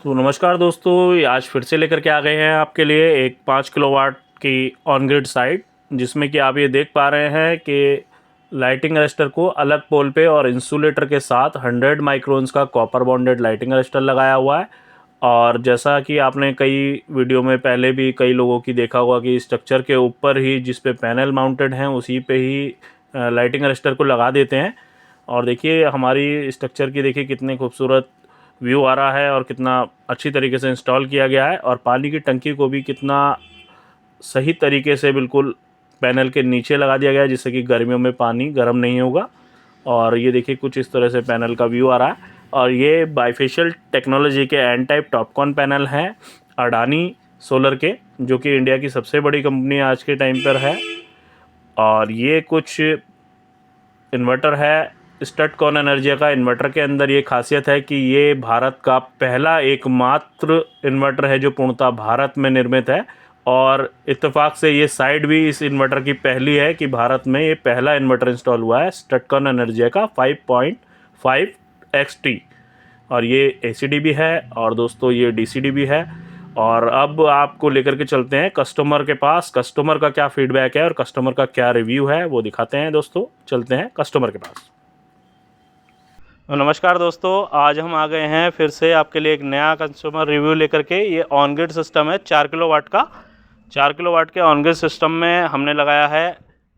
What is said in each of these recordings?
तो नमस्कार दोस्तों, आज फिर से लेकर के आ गए हैं आपके लिए एक 5 किलोवाट की ऑन ग्रिड साइट, जिसमें कि आप ये देख पा रहे हैं कि लाइटिंग अरेस्टर को अलग पोल पे और इंसुलेटर के साथ 100 माइक्रोन्स का कॉपर बॉन्डेड लाइटिंग अरेस्टर लगाया हुआ है। और जैसा कि आपने कई वीडियो में पहले भी कई लोगों की देखा होगा कि स्ट्रक्चर के ऊपर ही जिस पे पैनल माउंटेड हैं उसी पे ही लाइटिंग अरेस्टर को लगा देते हैं। और देखिए हमारी स्ट्रक्चर की देखिए कितनी खूबसूरत व्यू आ रहा है और कितना अच्छी तरीके से इंस्टॉल किया गया है, और पानी की टंकी को भी कितना सही तरीके से बिल्कुल पैनल के नीचे लगा दिया गया है, जिससे कि गर्मियों में पानी गर्म नहीं होगा। और ये देखिए कुछ इस तरह से पैनल का व्यू आ रहा है। और ये बाइफेशियल टेक्नोलॉजी के एन टाइप टॉपकॉन पैनल हैं अडानी सोलर के, जो कि इंडिया की सबसे बड़ी कंपनी आज के टाइम पर है। और ये कुछ इन्वर्टर है स्टटकॉन एनर्जी का। इन्वर्टर के अंदर ये खासियत है कि ये भारत का पहला एकमात्र इन्वर्टर है जो पूर्णतः भारत में निर्मित है। और इत्तेफाक से ये साइड भी इस इन्वर्टर की पहली है कि भारत में ये पहला इन्वर्टर इंस्टॉल हुआ है स्टटकॉन एनर्जी का 5.5 XT। और ये ACD भी है और दोस्तों ये DCD भी है। और अब आपको लेकर के चलते हैं कस्टमर के पास। कस्टमर का क्या फीडबैक है और कस्टमर का क्या रिव्यू है वो दिखाते हैं दोस्तों। चलते हैं कस्टमर के पास। नमस्कार दोस्तों, आज हम आ गए हैं फिर से आपके लिए एक नया कस्टमर रिव्यू लेकर के। ये ऑन ग्रिड सिस्टम है 4 किलोवाट का। 4 किलोवाट के ऑन ग्रिड सिस्टम में हमने लगाया है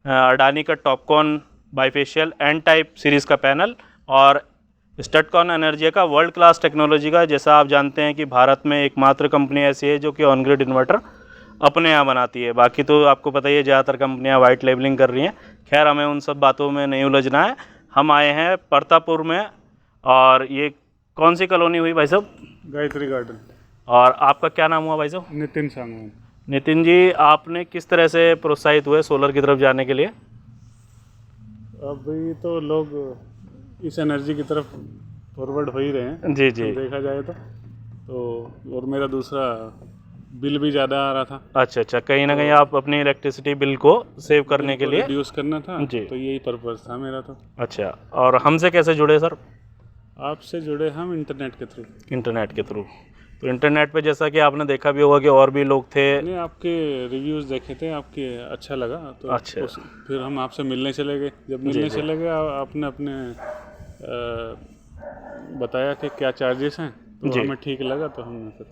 अडानी का Topcon bifacial N type series का पैनल और स्टटकॉन एनर्जी का वर्ल्ड क्लास टेक्नोलॉजी का। जैसा आप जानते हैं कि भारत में एकमात्र कंपनी ऐसी है जो कि ऑन ग्रिड इन्वर्टर अपने यहाँ बनाती है। बाकी तो आपको पता ही है ज़्यादातर कंपनियाँ वाइट लेबलिंग कर रही हैं। खैर, हमें उन सब बातों में नहीं उलझना है। हम आए हैं परतापुर में। और ये कौन सी कॉलोनी हुई भाई साहब? गायत्री गार्डन। और आपका क्या नाम हुआ भाई साहब? नितिन सांगवान। नितिन जी, आपने किस तरह से प्रोत्साहित हुए सोलर की तरफ जाने के लिए? अभी तो लोग इस एनर्जी की तरफ फॉरवर्ड हो ही रहे हैं। जी जी। देखा जाए तो और मेरा दूसरा बिल भी ज़्यादा आ रहा था। अच्छा अच्छा, कहीं ना कहीं आप अपनी इलेक्ट्रिसिटी बिल को सेव करने के लिए रिड्यूस करना था जी। तो यही पर्पज़ था मेरा तो। अच्छा, और हमसे कैसे जुड़े सर? आपसे जुड़े हम इंटरनेट के थ्रू। इंटरनेट के थ्रू। तो इंटरनेट पे जैसा कि आपने देखा भी होगा कि और भी लोग थे। नहीं, आपके रिव्यूज़ देखे थे, आपके अच्छा लगा तो अच्छा। फिर हम आपसे मिलने चले गए। जब मिलने चले गए आपने अपने बताया कि क्या चार्जेस हैं तो हमें ठीक लगा तो हमने फिर।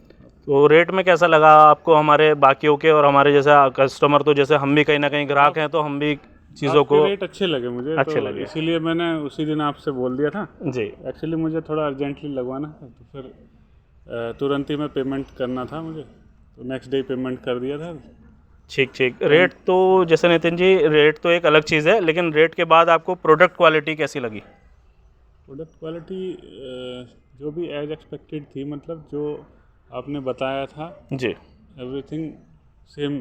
तो रेट में कैसा लगा आपको हमारे बाकियों के और हमारे जैसा कस्टमर? तो जैसे हम भी कहीं ना कहीं ग्राहक हैं तो हम भी चीज़ों को रेट अच्छे लगे मुझे। अच्छे तो लगे, इसीलिए मैंने उसी दिन आपसे बोल दिया था जी। एक्चुअली मुझे थोड़ा अर्जेंटली लगवाना था तो फिर तुरंत ही मैं पेमेंट करना था मुझे, तो नेक्स्ट डे पेमेंट कर दिया था। ठीक ठीक। रेट तो जैसे नितिन जी, रेट तो एक अलग चीज़ है, लेकिन रेट के बाद आपको प्रोडक्ट क्वालिटी कैसी लगी? प्रोडक्ट क्वालिटी जो भी एज एक्सपेक्टेड थी, मतलब जो आपने बताया था जी, एवरीथिंग सेम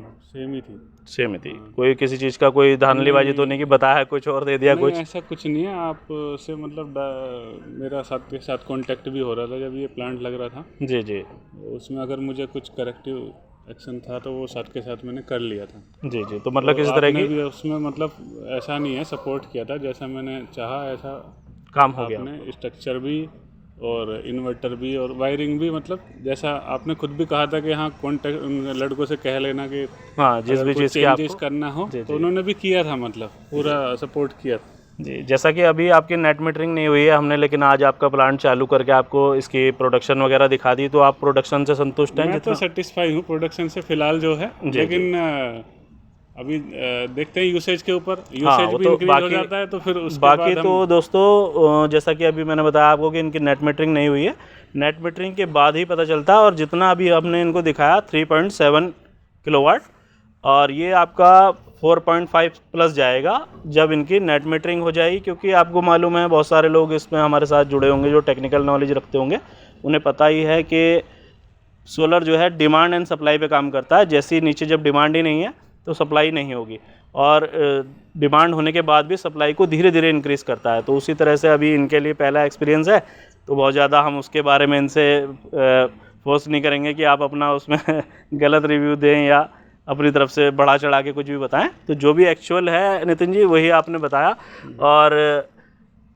ही थी। सेम ही थी। कोई किसी चीज़ का कोई धांधलीबाजी तो नहीं कि बताया कुछ और दे दिया कुछ? ऐसा कुछ नहीं है। आप से मतलब मेरा साथ के साथ कांटेक्ट भी हो रहा था जब ये प्लांट लग रहा था। जी जी। उसमें अगर मुझे कुछ करेक्टिव एक्शन था तो वो साथ के साथ मैंने कर लिया था। जी जी। तो मतलब किसी तरह की भी उसमें मतलब ऐसा नहीं है, सपोर्ट किया था जैसा मैंने चाहा ऐसा काम हो गया। आपने स्ट्रक्चर भी और इन्वर्टर भी और वायरिंग भी, मतलब जैसा आपने खुद भी कहा था कि हाँ कॉन्टेक्ट लड़कों से कह लेना कि हाँ जिस भी चीज़ की चेंजेस करना हो तो उन्होंने भी किया था, मतलब पूरा सपोर्ट किया था। जी। जैसा कि अभी आपकी नेट मीटरिंग नहीं हुई है हमने, लेकिन आज आपका प्लांट चालू करके आपको इसकी प्रोडक्शन वगैरह दिखा दी, तो आप प्रोडक्शन से संतुष्ट हैं? मैं तो सेटिस्फाई हूँ प्रोडक्शन से फिलहाल जो है, लेकिन अभी देखते हैं यूसेज के ऊपर। यूसेज भी इंक्रीज हो जाता है तो फिर उसके बाकी बाद तो दोस्तों जैसा कि अभी मैंने बताया आपको कि इनकी नेट मीटरिंग नहीं हुई है। नेट मीटरिंग के बाद ही पता चलता है। और जितना अभी हमने इनको दिखाया 3.7 किलोवाट, और ये आपका 4.5 प्लस जाएगा जब इनकी नेट मीटरिंग हो जाएगी। क्योंकि आपको मालूम है बहुत सारे लोग इसमें हमारे साथ जुड़े होंगे जो टेक्निकल नॉलेज रखते होंगे, उन्हें पता ही है कि सोलर जो है डिमांड एंड सप्लाई पे काम करता है। जैसी नीचे जब डिमांड ही नहीं है तो सप्लाई नहीं होगी, और डिमांड होने के बाद भी सप्लाई को धीरे धीरे इंक्रीज़ करता है। तो उसी तरह से अभी इनके लिए पहला एक्सपीरियंस है, तो बहुत ज़्यादा हम उसके बारे में इनसे फोर्स नहीं करेंगे कि आप अपना उसमें गलत रिव्यू दें या अपनी तरफ से बढ़ा चढ़ा के कुछ भी बताएं। तो जो भी एक्चुअल है नितिन जी वही आपने बताया। और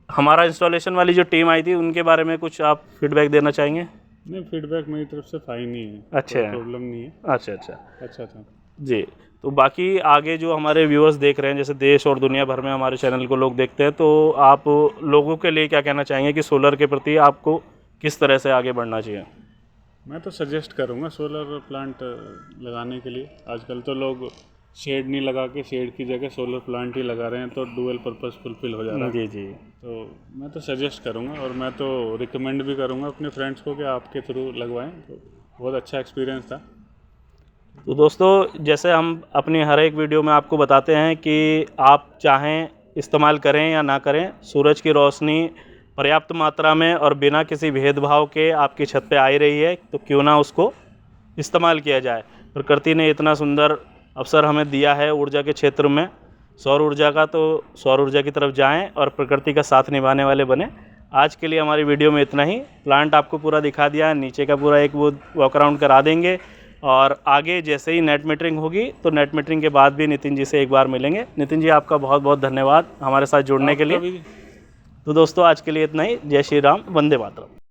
हमारा इंस्टॉलेशन वाली जो टीम आई थी उनके बारे में कुछ आप फीडबैक देना चाहेंगे? नहीं, फीडबैक मेरी तरफ से फाइन ही है। अच्छा, प्रॉब्लम नहीं है। अच्छा अच्छा अच्छा था जी। तो बाकी आगे जो हमारे व्यूअर्स देख रहे हैं, जैसे देश और दुनिया भर में हमारे चैनल को लोग देखते हैं, तो आप लोगों के लिए क्या कहना चाहेंगे कि सोलर के प्रति आपको किस तरह से आगे बढ़ना चाहिए? मैं तो सजेस्ट करूँगा सोलर प्लांट लगाने के लिए। आजकल तो लोग शेड नहीं लगा के शेड की जगह सोलर प्लांट ही लगा रहे हैं, तो डुअल पर्पस फुलफिल हो जा रहा है। जी जी। तो मैं तो सजेस्ट करूँगा और मैं तो रिकमेंड भी करूँगा अपने फ्रेंड्स को कि आपके थ्रू लगवाएं। तो बहुत अच्छा एक्सपीरियंस था। तो दोस्तों, जैसे हम अपनी हर एक वीडियो में आपको बताते हैं कि आप चाहें इस्तेमाल करें या ना करें, सूरज की रोशनी पर्याप्त मात्रा में और बिना किसी भेदभाव के आपकी छत पे आ ही रही है, तो क्यों ना उसको इस्तेमाल किया जाए। प्रकृति ने इतना सुंदर अवसर हमें दिया है ऊर्जा के क्षेत्र में, सौर ऊर्जा का, तो सौर ऊर्जा की तरफ जाएं और प्रकृति का साथ निभाने वाले बने। आज के लिए हमारी वीडियो में इतना ही। प्लांट आपको पूरा दिखा दिया, नीचे का पूरा एक वो वॉक अराउंड करा देंगे, और आगे जैसे ही नेट मीटरिंग होगी तो नेट मीटरिंग के बाद भी नितिन जी से एक बार मिलेंगे। नितिन जी, आपका बहुत बहुत धन्यवाद हमारे साथ जुड़ने के लिए। तो दोस्तों, आज के लिए इतना ही। जय श्री राम, वंदे मातरम।